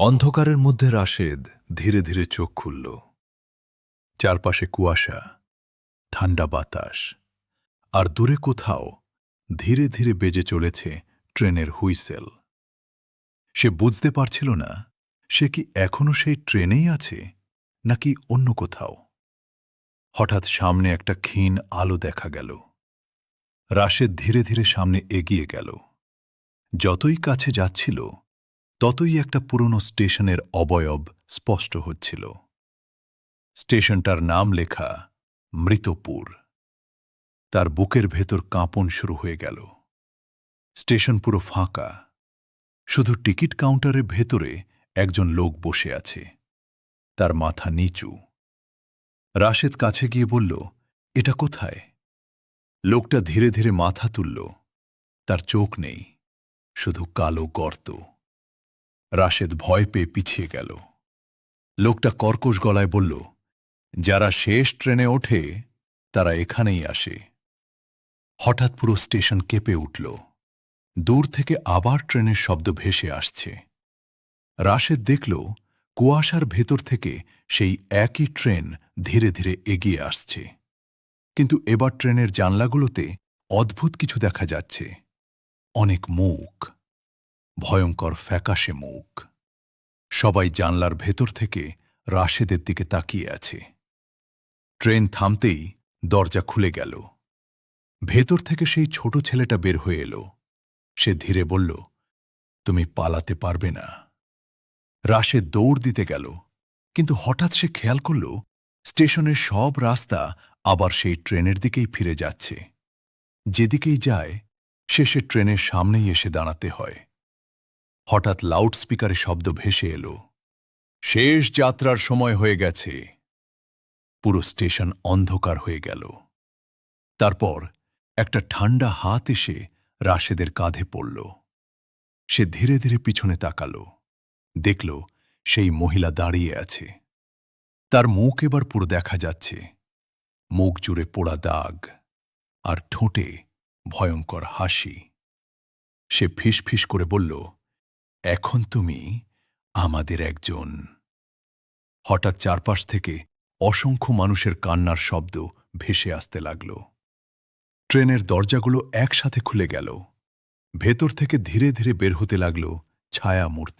অন্ধকারের মধ্যে রাশেদ ধীরে ধীরে চোখ খুলল। চারপাশে কুয়াশা, ঠান্ডা বাতাস, আর দূরে কোথাও ধীরে ধীরে বেজে চলেছে ট্রেনের হুইসেল। সে বুঝতে পারছিল না সে কি এখনো সেই ট্রেনেই আছে নাকি অন্য কোথাও। হঠাৎ সামনে একটা ক্ষীণ আলো দেখা গেল। রাশেদ ধীরে ধীরে সামনে এগিয়ে গেল। যতই কাছে যাচ্ছিল ততই একটা পুরনো স্টেশনের অবয়ব স্পষ্ট হচ্ছিল। স্টেশনটার নাম লেখা মৃতপুর। তার বুকের ভেতর কাঁপন শুরু হয়ে গেল। স্টেশন পুরো ফাঁকা, শুধু টিকিট কাউন্টারের ভেতরে একজন লোক বসে আছে, তার মাথা নিচু। রাশেদ কাছে গিয়ে বলল, এটা কোথায়? লোকটা ধীরে ধীরে মাথা তুলল। তার চোখ নেই, শুধু কালো গর্ত। রাশেদ ভয় পেয়ে পিছিয়ে গেল। লোকটা কর্কশ গলায় বলল, যারা শেষ ট্রেনে ওঠে তারা এখানেই আসে। হঠাৎ পুরো স্টেশন কেঁপে উঠল। দূর থেকে আবার ট্রেনের শব্দ ভেসে আসছে। রাশেদ দেখল কুয়াশার ভেতর থেকে সেই একই ট্রেন ধীরে ধীরে এগিয়ে আসছে। কিন্তু এবার ট্রেনের জানলাগুলোতে অদ্ভুত কিছু দেখা যাচ্ছে। অনেক মুখ, ভয়ঙ্কর ফ্যাকাশে মুখ। সবাই জানলার ভেতর থেকে রাশেদের দিকে তাকিয়ে আছে। ট্রেন থামতেই দরজা খুলে গেল। ভেতর থেকে সেই ছোট ছেলেটা বের হয়ে এলো। সে ধীরে বলল, তুমি পালাতে পারবে না। রাশেদ দৌড় দিতে গেল, কিন্তু হঠাৎ সে খেয়াল করল স্টেশনের সব রাস্তা আবার সেই ট্রেনের দিকেই ফিরে যাচ্ছে। যেদিকেই যায় সে ট্রেনের সামনেই এসে দাঁড়াতে হয়। হঠাৎ লাউডস্পিকারে শব্দ ভেসে এলো, শেষ যাত্রার সময় হয়ে গেছে। পুরো স্টেশন অন্ধকার হয়ে গেল। তারপর একটা ঠান্ডা হাত এসে রাশেদের কাঁধে পড়ল। সে ধীরে ধীরে পিছনে তাকাল, দেখল সেই মহিলা দাঁড়িয়ে আছে। তার মুখ এবার পুরো দেখা যাচ্ছে, মুখ জুড়ে পোড়া দাগ, আর ঠোঁটে ভয়ঙ্কর হাসি। সে ফিসফিস করে বলল, এখন তুমি আমাদের একজন। হঠাৎ চারপাশ থেকে অসংখ্য মানুষের কান্নার শব্দ ভেসে আসতে লাগল। ট্রেনের দরজাগুলো একসাথে খুলে গেল। ভেতর থেকে ধীরে ধীরে বের হতে লাগল ছায়ামূর্তি।